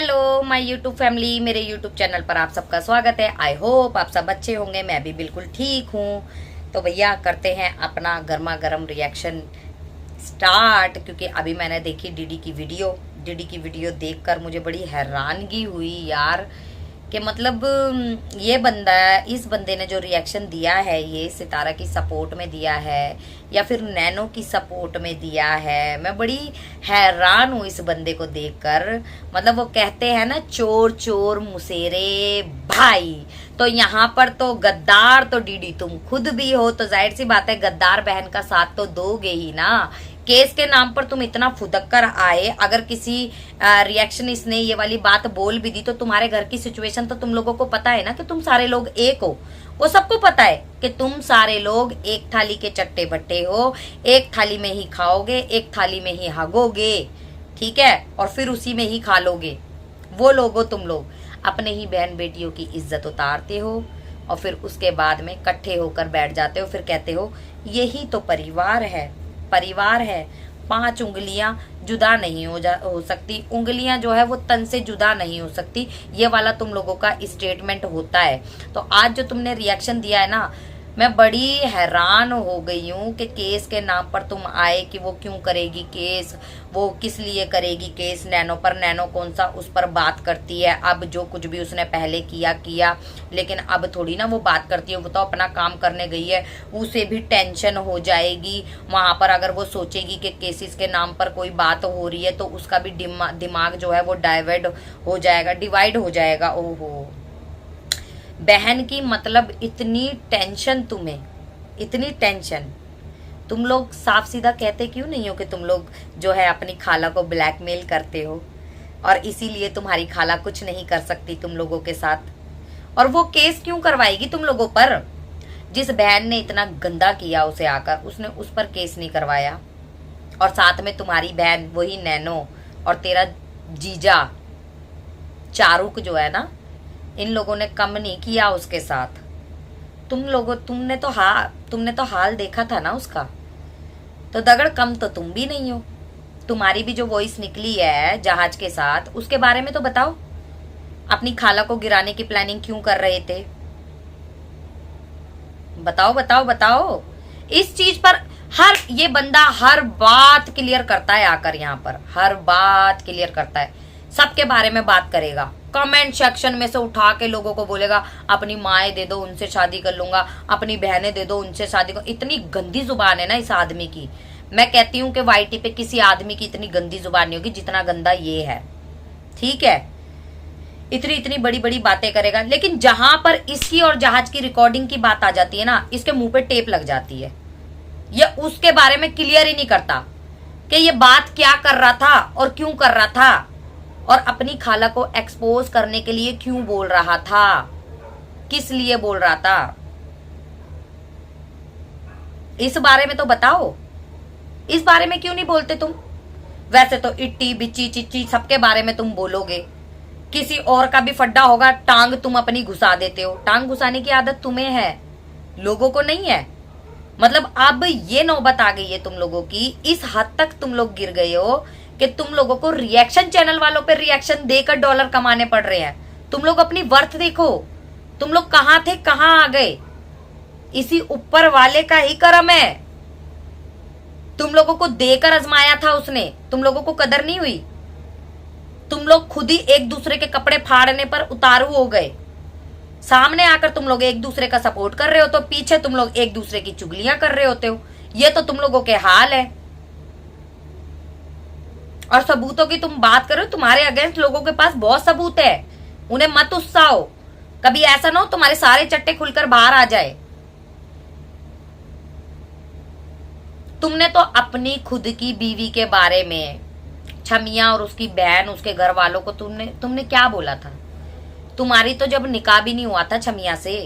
Hello my YouTube family, मेरे YouTube channel पर आप सबका स्वागत है। आई होप आप सब अच्छे होंगे। मैं भी बिल्कुल ठीक हूँ। तो भैया करते हैं अपना गर्मा गर्म रिएक्शन स्टार्ट, क्योंकि अभी मैंने देखी डीडी की वीडियो देखकर मुझे बड़ी हैरानगी हुई यार कि मतलब ये बंदा, इस बंदे ने जो रिएक्शन दिया है ये सितारा की सपोर्ट में दिया है या फिर नैनो की सपोर्ट में दिया है। मैं बड़ी हैरान हूँ इस बंदे को देखकर। मतलब वो कहते हैं ना, चोर चोर मुसेरे भाई। तो यहाँ पर तो गद्दार तो डीडी तुम खुद भी हो, तो जाहिर सी बात है गद्दार बहन का साथ तो दोगे ही ना। केस के नाम पर तुम इतना फुदक कर आए। अगर किसी रिएक्शनिस्ट ने ये वाली बात बोल भी दी तो तुम्हारे घर की सिचुएशन तो तुम लोगों को पता है ना, कि तुम सारे लोग एक हो। वो सबको पता है कि तुम सारे लोग एक थाली के चट्टे बट्टे हो, एक थाली में ही खाओगे, एक थाली में ही हगोगे, ठीक है, और फिर उसी में ही खा लोगे। वो लोग हो तुम लोग। अपने ही बहन बेटियों की इज्जत उतारते हो और फिर उसके बाद में इकट्ठे होकर बैठ जाते हो, फिर कहते हो यही तो परिवार है। परिवार है, 5 उंगलियां जुदा नहीं हो सकती। उंगलियां जो है वो तन से जुदा नहीं हो सकती। ये वाला तुम लोगों का स्टेटमेंट होता है। तो आज जो तुमने रिएक्शन दिया है ना, मैं बड़ी हैरान हो गई हूँ कि केस के नाम पर तुम आए कि वो क्यों करेगी केस, वो किस लिए करेगी केस नैनो पर। नैनो कौन सा उस पर बात करती है? अब जो कुछ भी उसने पहले किया, लेकिन अब थोड़ी ना वो बात करती है। वो तो अपना काम करने गई है, उसे भी टेंशन हो जाएगी वहां पर। अगर वो सोचेगी कि केसेस के नाम पर कोई बात हो रही है तो उसका भी दिमाग जो है वो डिवाइड हो जाएगा। ओहो बहन की, मतलब इतनी टेंशन तुम्हें, इतनी टेंशन। तुम लोग साफ सीधा कहते क्यों नहीं हो कि तुम लोग जो है अपनी खाला को ब्लैकमेल करते हो और इसीलिए तुम्हारी खाला कुछ नहीं कर सकती तुम लोगों के साथ? और वो केस क्यों करवाएगी तुम लोगों पर? जिस बहन ने इतना गंदा किया उसे आकर, उसने उस पर केस नहीं करवाया। और साथ में तुम्हारी बहन वही नैनो और तेरा जीजा चारुक जो है ना, इन लोगों ने कम नहीं किया उसके साथ। तुमने तो हाल देखा था ना उसका। तो दगड़ कम तो तुम भी नहीं हो। तुम्हारी भी जो वॉइस निकली है जहाज के साथ, उसके बारे में तो बताओ। अपनी खाला को गिराने की प्लानिंग क्यों कर रहे थे? बताओ बताओ बताओ। इस चीज पर ये बंदा हर बात क्लियर करता है आकर यहाँ पर, हर बात क्लियर करता है। सबके बारे में बात करेगा, कमेंट सेक्शन में से उठा के लोगों को बोलेगा अपनी माएँ दे दो उनसे शादी कर लूंगा, अपनी बहनें दे दो उनसे शादी कर। इतनी गंदी जुबान है ना इस आदमी की। मैं कहती हूँ कि वाईटी पे किसी आदमी की इतनी गंदी जुबान नहीं होगी जितना गंदा ये है, ठीक है। इतनी इतनी बड़ी बड़ी बातें करेगा, लेकिन जहां पर इसकी और जहाज की रिकॉर्डिंग की बात आ जाती है ना, इसके मुंह पे टेप लग जाती है। ये उसके बारे में क्लियर ही नहीं करता कि ये बात क्या कर रहा था और क्यों कर रहा था, और अपनी खाला को एक्सपोज करने के लिए क्यों बोल रहा था, किस लिए बोल रहा था। इस बारे में तो बताओ। इस बारे में क्यों नहीं बोलते तुम? वैसे तो इट्टी बिच्ची चिच्ची सबके बारे में तुम बोलोगे। किसी और का भी फड्डा होगा, टांग तुम अपनी घुसा देते हो। टांग घुसाने की आदत तुम्हें है, लोगों को नहीं है। मतलब अब ये नौबत आ गई है तुम लोगों की, इस हद तक तुम लोग गिर गए हो कि तुम लोगों को रिएक्शन चैनल वालों पे रिएक्शन देकर डॉलर कमाने पड़ रहे हैं। तुम लोग अपनी वर्थ देखो, तुम लोग कहां थे कहां आ गए। इसी ऊपर वाले का ही करम है। तुम लोगों को देकर आजमाया था उसने, तुम लोगों को कदर नहीं हुई। तुम लोग खुद ही एक दूसरे के कपड़े फाड़ने पर उतारू हो गए। सामने आकर तुम लोग एक दूसरे का सपोर्ट कर रहे हो तो पीछे तुम लोग एक दूसरे की चुगलियां कर रहे होते हो। ये तो तुम लोगों के हाल है। और सबूतों की तुम बात करो, तुम्हारे अगेंस्ट लोगों के पास बहुत सबूत है, उन्हें मत उत्साहो। कभी ऐसा ना हो तुम्हारे सारे चट्टे खुलकर बाहर आ जाए। तुमने तो अपनी खुद की बीवी के बारे में, छमिया और उसकी बहन, उसके घर वालों को तुमने क्या बोला था? तुम्हारी तो जब निकाह भी नहीं हुआ था छमिया से,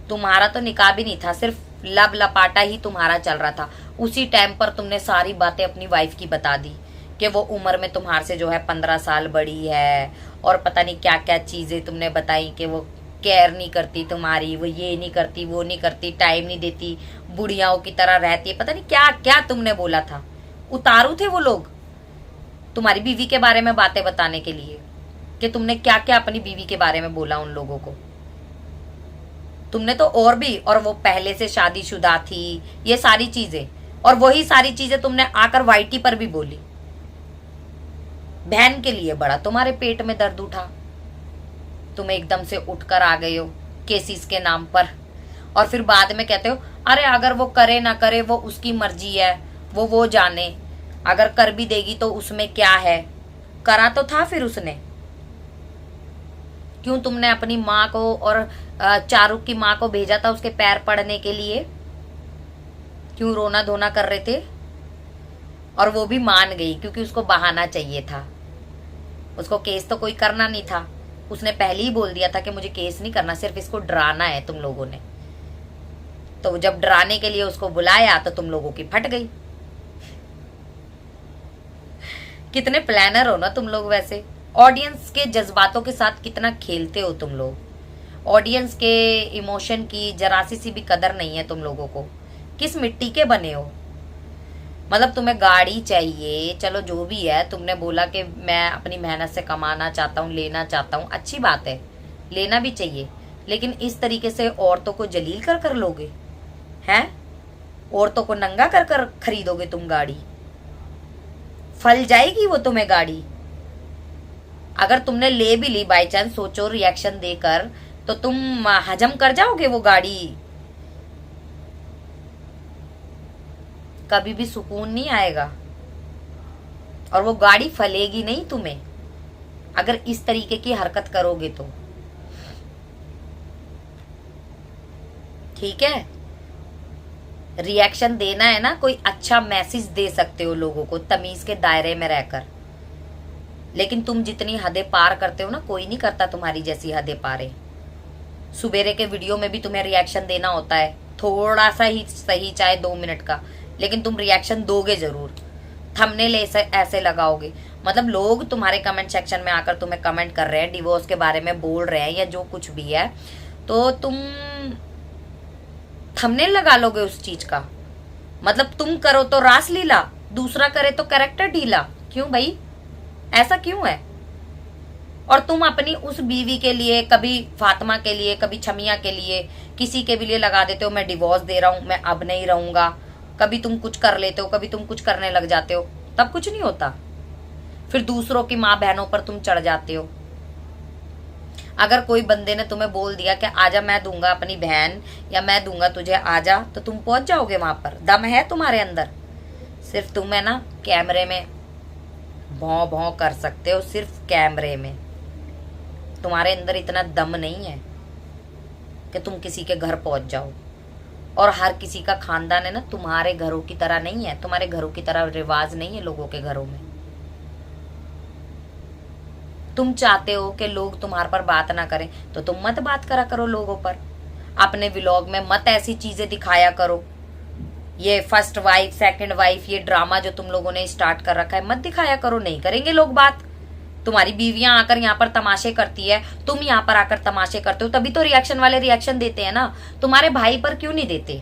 तुम्हारा तो निकाह भी नहीं था, सिर्फ लब लपाटा ही तुम्हारा चल रहा था। उसी टाइम पर तुमने सारी बातें अपनी वाइफ की बता दी कि वो उम्र में तुम्हारे से जो है 15 साल बड़ी है, और पता नहीं क्या क्या चीजें तुमने बताई कि वो केयर नहीं करती तुम्हारी, वो ये नहीं करती, वो नहीं करती, टाइम नहीं देती, बुढ़ियाओं की तरह रहती है, पता नहीं क्या क्या तुमने बोला था। उतारू थे वो लोग तुम्हारी बीवी के बारे में बातें बताने के लिए। कि तुमने क्या क्या अपनी बीवी के बारे में बोला उन लोगों को। तुमने तो और भी, और वो पहले से शादीशुदा थी, ये सारी चीजें, और वही सारी चीजें तुमने आकर वाईटी पर भी बोली। बहन के लिए बड़ा तुम्हारे पेट में दर्द उठा, तुम एकदम से उठकर आ गए हो केसीस के नाम पर, और फिर बाद में कहते हो अरे अगर वो करे ना करे वो उसकी मर्जी है, वो जाने, अगर कर भी देगी तो उसमें क्या है। करा तो था फिर उसने। क्यों तुमने अपनी माँ को और चारुक की माँ को भेजा था उसके पैर पड़ने के लिए? क्यों रोना धोना कर रहे थे? और वो भी मान गई क्योंकि उसको बहाना चाहिए था। उसको केस तो कोई करना नहीं था, उसने पहले ही बोल दिया था कि मुझे केस नहीं करना, सिर्फ इसको डराना है तुम लोगों ने। तो जब डराने के लिए उसको बुलाया तो तुम लोगों की फट गई। कितने प्लानर हो ना तुम लोग वैसे। ऑडियंस के जज्बातों के साथ कितना खेलते हो तुम लोग। ऑडियंस के इमोशन की जरा सी भी कदर नहीं है तुम लोगों को। किस मिट्टी के बने हो? मतलब तुम्हें गाड़ी चाहिए, चलो जो भी है, तुमने बोला कि मैं अपनी मेहनत से कमाना चाहता हूँ, लेना चाहता हूँ, अच्छी बात है, लेना भी चाहिए, लेकिन इस तरीके से औरतों को जलील कर कर लोगे हैं? औरतों को नंगा कर कर खरीदोगे तुम गाड़ी? फल जाएगी वो तुम्हें गाड़ी? अगर तुमने ले भी ली बाई चांस, सोचो रिएक्शन देकर, तो तुम हजम कर जाओगे वो गाड़ी? कभी भी सुकून नहीं आएगा, और वो गाड़ी फलेगी नहीं तुम्हें अगर इस तरीके की हरकत करोगे तो। ठीक है, रिएक्शन देना है ना, कोई अच्छा मैसेज दे सकते हो लोगों को तमीज के दायरे में रहकर, लेकिन तुम जितनी हदें पार करते हो ना, कोई नहीं करता तुम्हारी जैसी हदें पारे। सुबेरे के वीडियो में भी तुम्हें रिएक्शन देना होता है, थोड़ा सा ही सही, चाहे 2 मिनट का, लेकिन तुम रिएक्शन दोगे जरूर। थंबनेल ऐसे लगाओगे, मतलब लोग तुम्हारे कमेंट सेक्शन में आकर तुम्हें कमेंट कर रहे हैं, डिवोर्स के बारे में बोल रहे हैं या जो कुछ भी है, तो तुम थंबनेल लगा लोगे उस चीज का। मतलब तुम करो तो रासलीला, दूसरा करे तो कैरेक्टर ढीला। क्यों भाई, ऐसा क्यों है? और तुम अपनी उस बीवी के लिए, कभी फातिमा के लिए, कभी छमिया के लिए, किसी के भी लिए लगा देते हो मैं डिवोर्स दे रहा हूं, मैं अब नहीं रहूंगा। कभी तुम कुछ कर लेते हो, कभी तुम कुछ करने लग जाते हो, तब कुछ नहीं होता। फिर दूसरों की माँ बहनों पर तुम चढ़ जाते हो। अगर कोई बंदे ने तुम्हें बोल दिया कि आजा मैं दूंगा अपनी बहन, या मैं दूंगा तुझे, आजा, तो तुम पहुंच जाओगे वहां पर? दम है तुम्हारे अंदर? सिर्फ तुम है ना कैमरे में भौं भौं कर सकते हो, सिर्फ कैमरे में। तुम्हारे अंदर इतना दम नहीं है कि तुम किसी के घर पहुंच जाओ। और हर किसी का खानदान है ना तुम्हारे घरों की तरह नहीं है, तुम्हारे घरों की तरह रिवाज नहीं है लोगों के घरों में। तुम चाहते हो कि लोग तुम्हारे पर बात ना करें, तो तुम मत बात करा करो लोगों पर। अपने व्लॉग में मत ऐसी चीजें दिखाया करो। ये फर्स्ट वाइफ, सेकंड वाइफ, ये ड्रामा जो तुम लोगों ने स्टार्ट कर रखा है, मत दिखाया करो। नहीं करेंगे लोग बात। तुम्हारी बीवियां आकर यहाँ पर तमाशे करती है, तुम यहाँ पर आकर तमाशे करते हो, तभी तो रिएक्शन वाले रिएक्शन देते हैं ना। तुम्हारे भाई पर क्यों नहीं देते?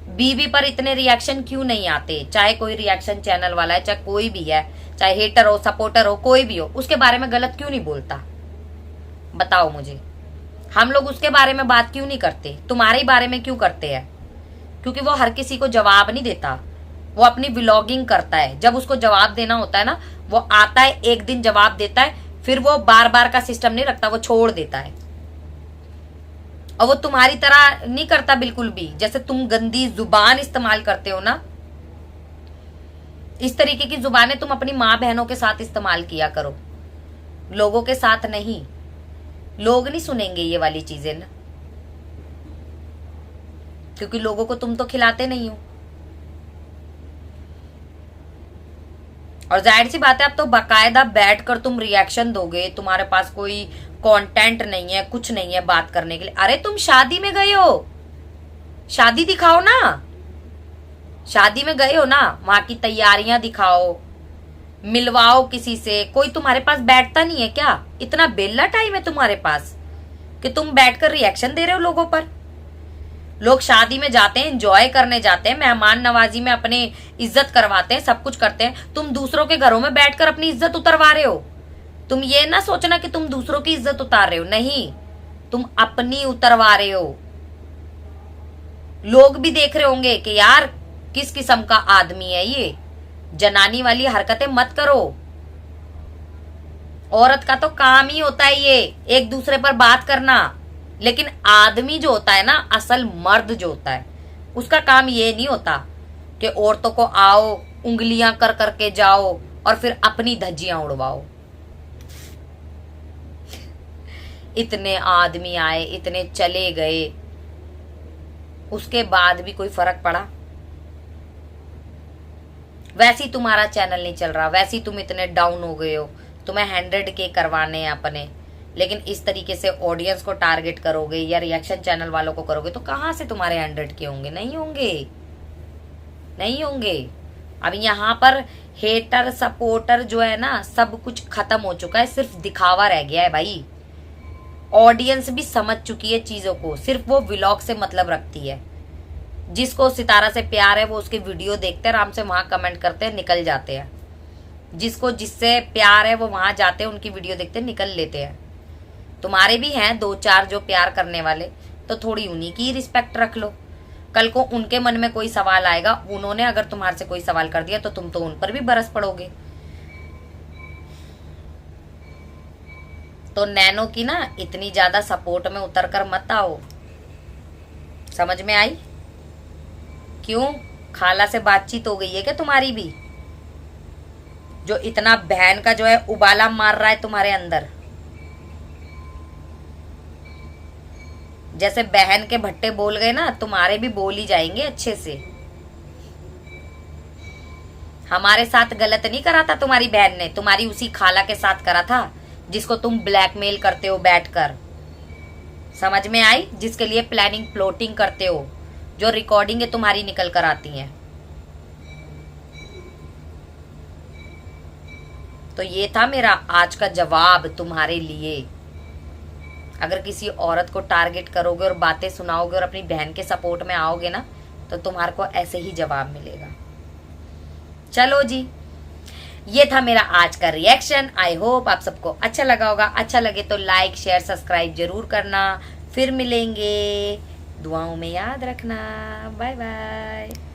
बीवी पर इतने रिएक्शन क्यों नहीं आते? चाहे कोई रिएक्शन चैनल वाला है, चाहे कोई भी है, चाहे हेटर हो, सपोर्टर हो, कोई भी हो, उसके बारे में गलत क्यों नहीं बोलता? बताओ मुझे। हम लोग उसके बारे में बात क्यों नहीं करते? तुम्हारे ही बारे में क्यों करते हैं? क्योंकि वो हर किसी को जवाब नहीं देता। वो अपनी व्लॉगिंग करता है, जब उसको जवाब देना होता है ना, वो आता है, एक दिन जवाब देता है, फिर वो बार बार का सिस्टम नहीं रखता, वो छोड़ देता है। और वो तुम्हारी तरह नहीं करता बिल्कुल भी। जैसे तुम गंदी जुबान इस्तेमाल करते हो ना, इस तरीके की जुबानें तुम अपनी माँ बहनों के साथ इस्तेमाल किया करो, लोगों के साथ नहीं। लोग नहीं सुनेंगे ये वाली चीजें ना, क्योंकि लोगों को तुम तो खिलाते नहीं हो। और जाहिर सी बात है, अब तो बाकायदा बैठकर तुम रिएक्शन दोगे, तुम्हारे पास कोई कंटेंट नहीं है, कुछ नहीं है बात करने के लिए। अरे तुम शादी में गए हो, शादी दिखाओ ना। शादी में गए हो ना, वहां की तैयारियां दिखाओ, मिलवाओ किसी से। कोई तुम्हारे पास बैठता नहीं है क्या? इतना बेला टाइम है तुम्हारे पास कि तुम बैठकर रिएक्शन दे रहे हो लोगों पर? लोग शादी में जाते हैं, एंजॉय करने जाते हैं, मेहमान नवाजी में अपने इज्जत करवाते हैं, सब कुछ करते हैं। तुम दूसरों के घरों में बैठकर अपनी इज्जत उतरवा रहे हो। तुम ये ना सोचना कि तुम दूसरों की इज्जत उतार रहे हो, नहीं, तुम अपनी उतरवा रहे हो। लोग भी देख रहे होंगे कि यार किस किस्म का आदमी है ये, जनानी वाली हरकतें मत करो। औरत का तो काम ही होता है ये एक दूसरे पर बात करना, लेकिन आदमी जो होता है ना, असल मर्द जो होता है, उसका काम ये नहीं होता कि औरतों को आओ उंगलियां कर करके जाओ और फिर अपनी धज्जियां उड़वाओ। इतने आदमी आए, इतने चले गए, उसके बाद भी कोई फर्क पड़ा? वैसे ही तुम्हारा चैनल नहीं चल रहा, वैसे ही तुम इतने डाउन हो गए हो, तुम्हें 100K करवाने हैं अपने, लेकिन इस तरीके से ऑडियंस को टारगेट करोगे या रिएक्शन चैनल वालों को करोगे तो कहां से तुम्हारे 100K होंगे? नहीं होंगे, नहीं होंगे। अब यहाँ पर हेटर सपोर्टर जो है ना, सब कुछ खत्म हो चुका है, सिर्फ दिखावा रह गया है भाई। ऑडियंस भी समझ चुकी है चीजों को, सिर्फ वो व्लॉग से मतलब रखती है। जिसको सितारा से प्यार है वो उसके वीडियो देखते हैं, आराम से वहां कमेंट करते हैं, निकल जाते हैं। जिसको जिससे प्यार है वो वहां जाते हैं, उनकी वीडियो देखते हैं, निकल लेते हैं। तुम्हारे भी हैं 2-4 जो प्यार करने वाले, तो थोड़ी उन्हीं की रिस्पेक्ट रख लो। कल को उनके मन में कोई सवाल आएगा, उन्होंने अगर तुम्हारे से कोई सवाल कर दिया तो तुम तो उन पर भी बरस पड़ोगे। तो नैनो की ना इतनी ज्यादा सपोर्ट में उतर कर मत आओ, समझ में आई? क्यों, खाला से बातचीत हो गई है क्या तुम्हारी भी? जो इतना बहन का जो है उबाला मार रहा है तुम्हारे अंदर, जैसे बहन के भट्टे बोल गए ना, तुम्हारे भी बोल ही जाएंगे अच्छे से। हमारे साथ गलत नहीं करा था तुम्हारी बहन ने, तुम्हारी उसी खाला के साथ करा था जिसको तुम ब्लैकमेल करते हो बैठकर, समझ में आई? जिसके लिए प्लानिंग प्लॉटिंग करते हो, जो रिकॉर्डिंग तुम्हारी निकल कर आती हैं। तो ये था मेरा आज का जवाब तुम्हारे लिए। अगर किसी औरत को टारगेट करोगे और बातें सुनाओगे और अपनी बहन के सपोर्ट में आओगे ना, तो तुम्हारे को ऐसे ही जवाब मिलेगा। चलो जी, ये था मेरा आज का रिएक्शन। आई होप आप सबको अच्छा लगा होगा। अच्छा लगे तो लाइक शेयर सब्सक्राइब जरूर करना। फिर मिलेंगे, दुआओं में याद रखना। Bye bye.